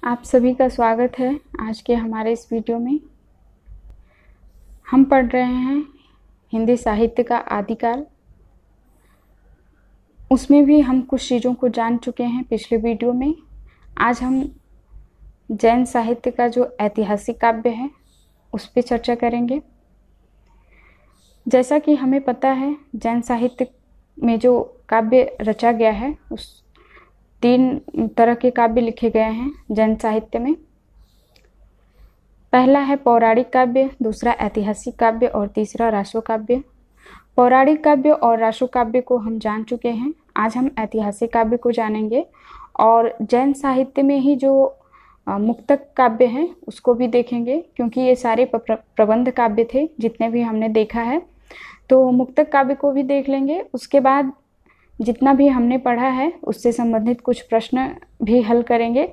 आप सभी का स्वागत है आज के हमारे इस वीडियो में। हम पढ़ रहे हैं हिंदी साहित्य का आदिकाल। उसमें भी हम कुछ चीज़ों को जान चुके हैं पिछले वीडियो में। आज हम जैन साहित्य का जो ऐतिहासिक काव्य है उस पर चर्चा करेंगे। जैसा कि हमें पता है, जैन साहित्य में जो काव्य रचा गया है उस 3 तरह के काव्य लिखे गए हैं जैन साहित्य में। पहला है पौराणिक काव्य, दूसरा ऐतिहासिक काव्य और तीसरा रासो काव्य। पौराणिक काव्य और रासो काव्य को हम जान चुके हैं। आज हम ऐतिहासिक काव्य को जानेंगे और जैन साहित्य में ही जो मुक्तक काव्य हैं उसको भी देखेंगे, क्योंकि ये सारे प्रबंध काव्य थे जितने भी हमने देखा है। तो मुक्तक काव्य को भी देख लेंगे। उसके बाद जितना भी हमने पढ़ा है उससे संबंधित कुछ प्रश्न भी हल करेंगे।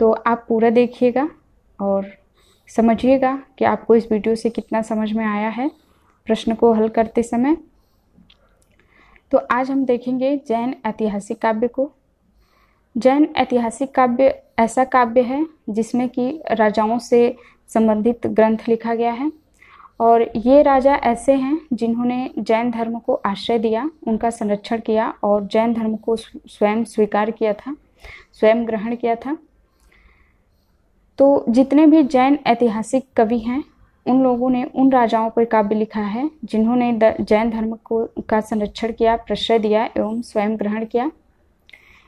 तो आप पूरा देखिएगा और समझिएगा कि आपको इस वीडियो से कितना समझ में आया है प्रश्न को हल करते समय। तो आज हम देखेंगे जैन ऐतिहासिक काव्य को। जैन ऐतिहासिक काव्य ऐसा काव्य है जिसमें कि राजाओं से संबंधित ग्रंथ लिखा गया है, और ये राजा ऐसे हैं जिन्होंने जैन धर्म को आश्रय दिया, उनका संरक्षण किया और जैन धर्म को स्वयं स्वीकार किया था, स्वयं ग्रहण किया था। तो जितने भी जैन ऐतिहासिक कवि हैं उन लोगों ने उन राजाओं पर काव्य लिखा है जिन्होंने जैन धर्म का संरक्षण किया, प्रश्रय दिया एवं स्वयं ग्रहण किया।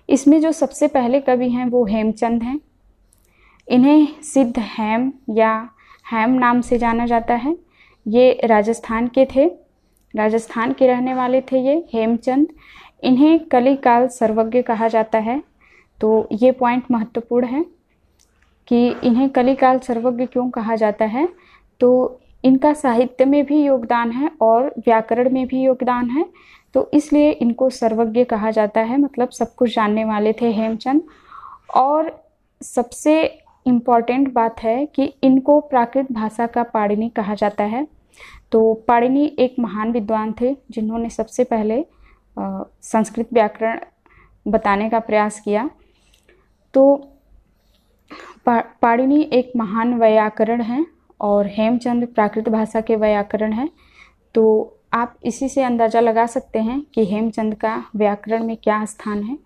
इसमें जो सबसे पहले कवि हैं वो हेमचंद हैं। इन्हें सिद्ध हेम या हेम नाम से जाना जाता है। ये राजस्थान के थे, राजस्थान के रहने वाले थे ये हेमचंद। इन्हें कलिकाल सर्वज्ञ कहा जाता है। तो ये पॉइंट महत्वपूर्ण है कि इन्हें कलिकाल सर्वज्ञ क्यों कहा जाता है। तो इनका साहित्य में भी योगदान है और व्याकरण में भी योगदान है, तो इसलिए इनको सर्वज्ञ कहा जाता है, मतलब सब कुछ जानने वाले थे हेमचंद। और सबसे इम्पॉर्टेंट बात है कि इनको प्राकृत भाषा का पाणिनि कहा जाता है। तो पाणिनि एक महान विद्वान थे जिन्होंने सबसे पहले संस्कृत व्याकरण बताने का प्रयास किया। तो पाणिनि एक महान वैयाकरण हैं और हेमचंद प्राकृत भाषा के वैयाकरण हैं। तो आप इसी से अंदाज़ा लगा सकते हैं कि हेमचंद का व्याकरण में क्या स्थान है।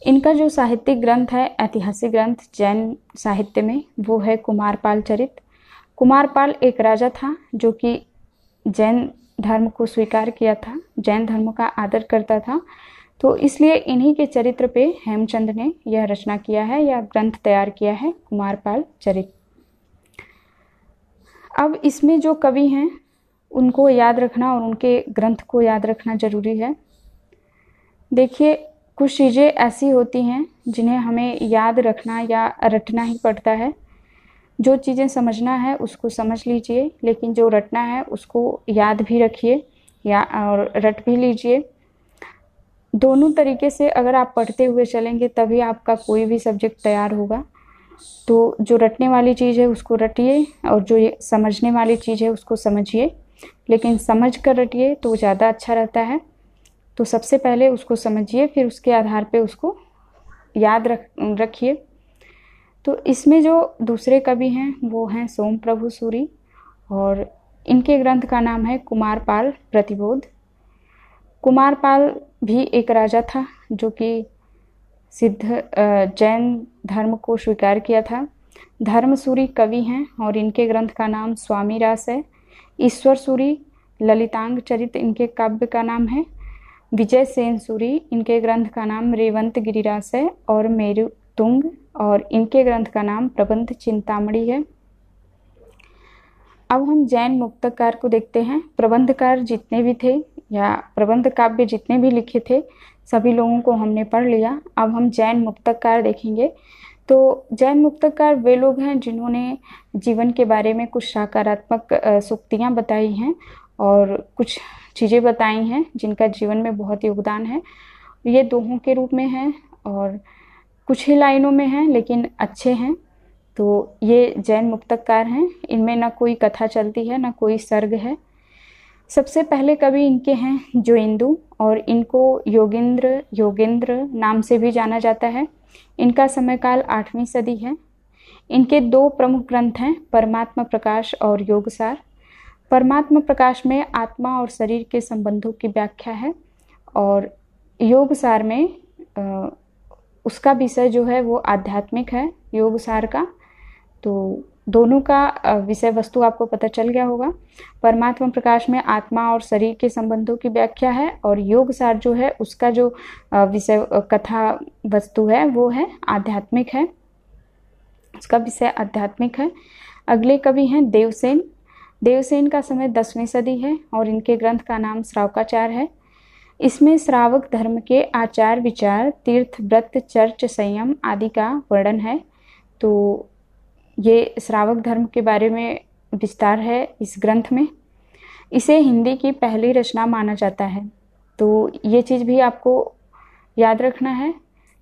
इनका जो साहित्यिक ग्रंथ है, ऐतिहासिक ग्रंथ जैन साहित्य में, वो है कुमारपाल चरित। कुमारपाल एक राजा था जो कि जैन धर्म को स्वीकार किया था, जैन धर्म का आदर करता था। तो इसलिए इन्हीं के चरित्र पे हेमचंद ने यह रचना किया है, यह ग्रंथ तैयार किया है, कुमारपाल चरित। अब इसमें जो कवि हैं उनको याद रखना और उनके ग्रंथ को याद रखना जरूरी है। देखिए, कुछ चीज़ें ऐसी होती हैं जिन्हें हमें याद रखना या रटना ही पड़ता है। जो चीज़ें समझना है उसको समझ लीजिए, लेकिन जो रटना है उसको याद भी रखिए या और रट भी लीजिए। दोनों तरीके से अगर आप पढ़ते हुए चलेंगे तभी आपका कोई भी सब्जेक्ट तैयार होगा। तो जो रटने वाली चीज़ है उसको रटिए और जो ये समझने वाली चीज़ है उसको समझिए, लेकिन समझ कर रटिए तो ज़्यादा अच्छा रहता है। तो सबसे पहले उसको समझिए, फिर उसके आधार पे उसको याद रखिए। तो इसमें जो दूसरे कवि हैं वो हैं सोमप्रभु सूरी, और इनके ग्रंथ का नाम है कुमारपाल प्रतिबोध। कुमारपाल भी एक राजा था जो कि सिद्ध जैन धर्म को स्वीकार किया था। धर्मसूरी कवि हैं और इनके ग्रंथ का नाम स्वामी रास है। ईश्वर सूरी ललितांग चरित इनके काव्य का नाम है। विजय सेन सूरी इनके ग्रंथ का नाम रेवंत गिरिरास है और मेरु तुंग, और इनके ग्रंथ का नाम प्रबंध चिंतामणि है। अब हम जैन मुक्तकार को देखते हैं। प्रबंधकार जितने भी थे या प्रबंध काव्य जितने भी लिखे थे सभी लोगों को हमने पढ़ लिया। अब हम जैन मुक्तकार देखेंगे। तो जैन मुक्तकार वे लोग हैं जिन्होंने जीवन के बारे में कुछ सकारात्मक सूक्तियाँ बताई हैं और कुछ चीज़ें बताई हैं जिनका जीवन में बहुत योगदान है। ये दोहों के रूप में हैं और कुछ ही लाइनों में हैं, लेकिन अच्छे हैं। तो ये जैन मुक्तकार हैं। इनमें ना कोई कथा चलती है ना कोई सर्ग है। सबसे पहले कवि इनके हैं जोइंदू, और इनको योगेंद्र नाम से भी जाना जाता है। इनका समयकाल 8वीं सदी है इनके दो प्रमुख ग्रंथ हैं, परमात्मा प्रकाश और योगसार। परमात्मा प्रकाश में आत्मा और शरीर के संबंधों की व्याख्या है और योगसार में उसका विषय जो है वो आध्यात्मिक है योगसार का। तो दोनों का विषय वस्तु आपको पता चल गया होगा। परमात्मा प्रकाश में आत्मा और शरीर के संबंधों की व्याख्या है और योगसार जो है उसका जो विषय कथा वस्तु है वो है आध्यात्मिक है, उसका विषय आध्यात्मिक है। अगले कवि हैं देवसेन। देवसेन का समय 10वीं सदी है और इनके ग्रंथ का नाम श्रावकाचार है। इसमें श्रावक धर्म के आचार विचार, तीर्थ, व्रत, चर्च, संयम आदि का वर्णन है। तो ये श्रावक धर्म के बारे में विस्तार है इस ग्रंथ में। इसे हिंदी की पहली रचना माना जाता है। तो ये चीज़ भी आपको याद रखना है,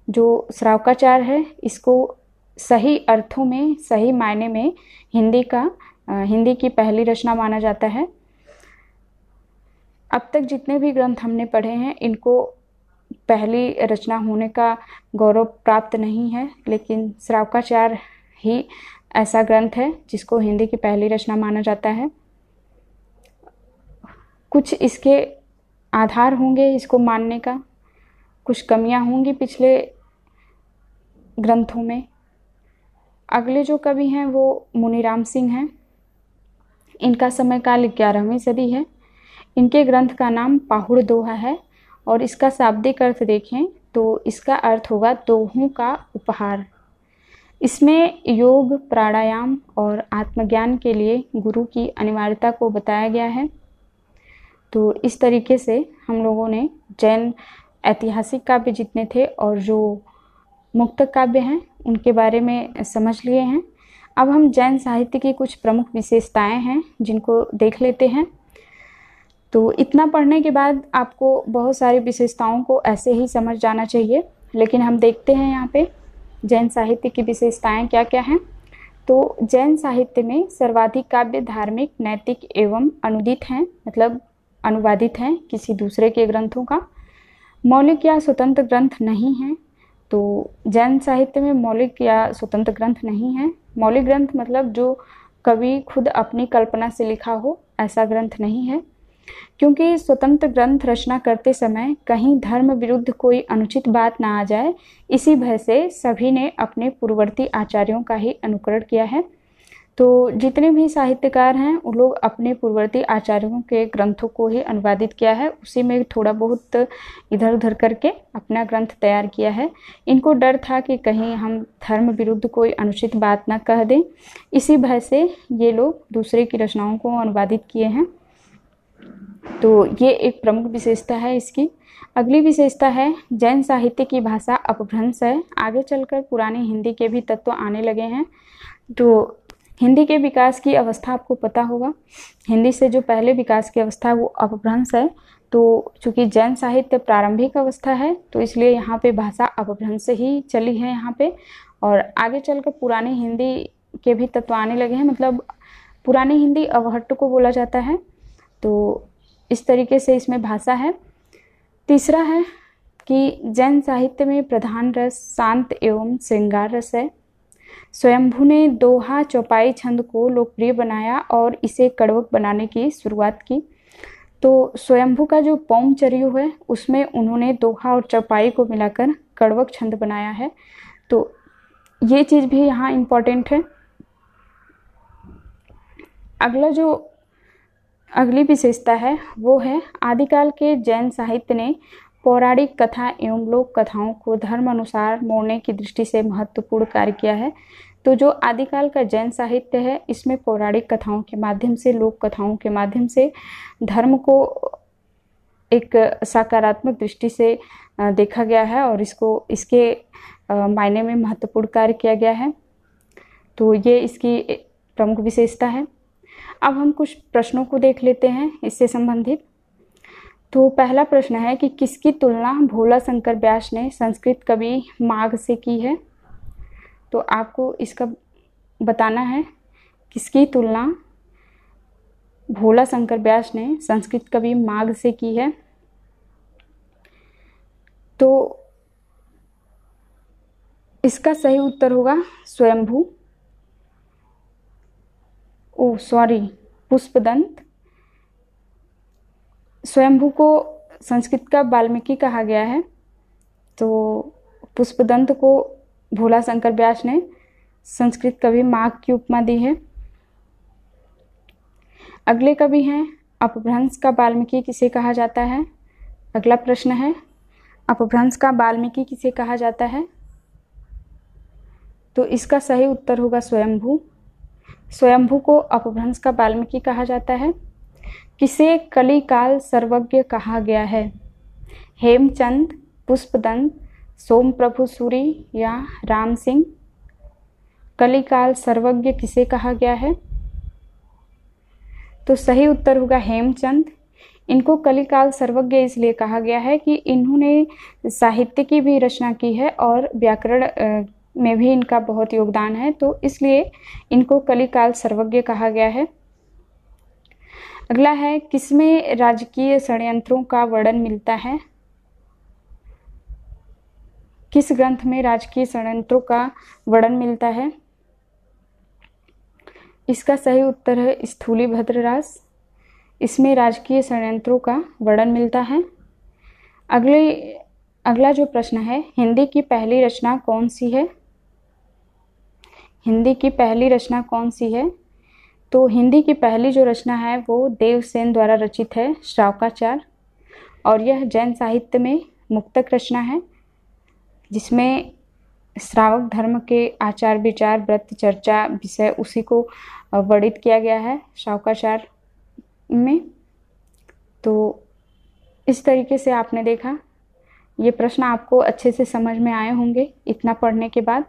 जो श्रावकाचार है इसको सही अर्थों में, सही मायने में हिंदी की पहली रचना माना जाता है। अब तक जितने भी ग्रंथ हमने पढ़े हैं इनको पहली रचना होने का गौरव प्राप्त नहीं है, लेकिन श्रावकाचार ही ऐसा ग्रंथ है जिसको हिंदी की पहली रचना माना जाता है। कुछ इसके आधार होंगे इसको मानने का, कुछ कमियां होंगी पिछले ग्रंथों में। अगले जो कवि हैं वो मुनिराम सिंह हैं। इनका समय काल 11वीं सदी है। इनके ग्रंथ का नाम पाहुड़ दोहा है और इसका शाब्दिक अर्थ देखें तो इसका अर्थ होगा दोहों का उपहार। इसमें योग, प्राणायाम और आत्मज्ञान के लिए गुरु की अनिवार्यता को बताया गया है। तो इस तरीके से हम लोगों ने जैन ऐतिहासिक काव्य जितने थे और जो मुक्तक काव्य हैं उनके बारे में समझ लिए हैं। अब हम जैन साहित्य की कुछ प्रमुख विशेषताएं हैं जिनको देख लेते हैं। तो इतना पढ़ने के बाद आपको बहुत सारी विशेषताओं को ऐसे ही समझ जाना चाहिए, लेकिन हम देखते हैं यहाँ पे जैन साहित्य की विशेषताएं क्या क्या हैं। तो जैन साहित्य में सर्वाधिक काव्य धार्मिक, नैतिक एवं अनुदित हैं, मतलब अनुवादित हैं किसी दूसरे के ग्रंथों का। मौलिक या स्वतंत्र ग्रंथ नहीं हैं। तो जैन साहित्य में मौलिक या स्वतंत्र ग्रंथ नहीं है। मौलिक ग्रंथ मतलब जो कवि खुद अपनी कल्पना से लिखा हो, ऐसा ग्रंथ नहीं है। क्योंकि स्वतंत्र ग्रंथ रचना करते समय कहीं धर्म विरुद्ध कोई अनुचित बात ना आ जाए, इसी भय से सभी ने अपने पूर्ववर्ती आचार्यों का ही अनुकरण किया है। तो जितने भी साहित्यकार हैं उन लोग अपने पूर्ववर्ती आचार्यों के ग्रंथों को ही अनुवादित किया है, उसी में थोड़ा बहुत इधर उधर करके अपना ग्रंथ तैयार किया है। इनको डर था कि कहीं हम धर्म विरुद्ध कोई अनुचित बात ना कह दें, इसी भय से ये लोग दूसरे की रचनाओं को अनुवादित किए हैं। तो ये एक प्रमुख विशेषता है इसकी। अगली विशेषता है जैन साहित्य की भाषा अपभ्रंश है। आगे चलकर पुरानी हिंदी के भी तत्व आने लगे हैं। तो हिंदी के विकास की अवस्था आपको पता होगा, हिंदी से जो पहले विकास की अवस्था है वो अपभ्रंश है। तो चूँकि जैन साहित्य प्रारंभिक अवस्था है तो इसलिए यहाँ पे भाषा अपभ्रंश ही चली है यहाँ पे, और आगे चलकर पुरानी हिंदी के भी तत्व आने लगे हैं, मतलब पुरानी हिंदी अवहट्ट को बोला जाता है। तो इस तरीके से इसमें भाषा है। तीसरा है कि जैन साहित्य में प्रधान रस शांत एवं श्रृंगार रस है। स्वयंभू ने दोहा चौपाई छंद को लोकप्रिय बनाया और इसे कड़वक बनाने की शुरुआत की। तो स्वयंभू का जो पौमचर्यु है उसमें उन्होंने दोहा और चौपाई को मिलाकर कड़वक छंद बनाया है। तो ये चीज़ भी यहाँ इम्पॉर्टेंट है। अगली विशेषता है वो है आदिकाल के जैन साहित्य ने पौराणिक कथा एवं लोक कथाओं को धर्म अनुसार मोड़ने की दृष्टि से महत्वपूर्ण कार्य किया है। तो जो आदिकाल का जैन साहित्य है इसमें पौराणिक कथाओं के माध्यम से, लोक कथाओं के माध्यम से धर्म को एक सकारात्मक दृष्टि से देखा गया है और इसके मायने में महत्वपूर्ण कार्य किया गया है। तो ये इसकी प्रमुख विशेषता है। अब हम कुछ प्रश्नों को देख लेते हैं इससे संबंधित। तो पहला प्रश्न है कि किसकी तुलना भोला शंकर व्यास ने संस्कृत कवि माघ से की है। तो आपको इसका बताना है किसकी तुलना भोला शंकर व्यास ने संस्कृत कवि माघ से की है। तो इसका सही उत्तर होगा स्वयंभू। पुष्पदंत। स्वयंभू को संस्कृत का वाल्मीकि कहा गया है, तो पुष्पदंत को भोला शंकर व्यास ने संस्कृत कवि माघ की उपमा दी है। अगले कवि हैं अपभ्रंश का वाल्मीकि किसे कहा जाता है। अगला प्रश्न है, अपभ्रंश का वाल्मीकि किसे कहा जाता है? तो इसका सही उत्तर होगा स्वयंभू। स्वयंभू को अपभ्रंश का वाल्मीकि कहा जाता है। किसे कलिकाल सर्वज्ञ कहा गया है? हेमचंद, पुष्पदंत, सोमप्रभु सूरी या राम सिंह? कलिकाल सर्वज्ञ किसे कहा गया है? तो सही उत्तर होगा हेमचंद। इनको कलिकाल सर्वज्ञ इसलिए कहा गया है कि इन्होंने साहित्य की भी रचना की है और व्याकरण में भी इनका बहुत योगदान है, तो इसलिए इनको कलिकाल सर्वज्ञ कहा गया है। अगला है, किसमें राजकीय षड्यंत्रों का वर्णन मिलता है? किस ग्रंथ में राजकीय षड्यंत्रों का वर्णन मिलता है? इसका सही उत्तर है स्थूलीभद्र। इसमें राजकीय षड्यंत्रों का वर्णन मिलता है। अगला जो प्रश्न है, हिंदी की पहली रचना कौन सी है? हिंदी की पहली रचना कौन सी है? तो हिंदी की पहली जो रचना है वो देवसेन द्वारा रचित है, श्रावकाचार, और यह जैन साहित्य में मुक्तक रचना है, जिसमें श्रावक धर्म के आचार विचार व्रत चर्चा विषय उसी को वर्णित किया गया है श्रावकाचार में। तो इस तरीके से आपने देखा, ये प्रश्न आपको अच्छे से समझ में आए होंगे इतना पढ़ने के बाद।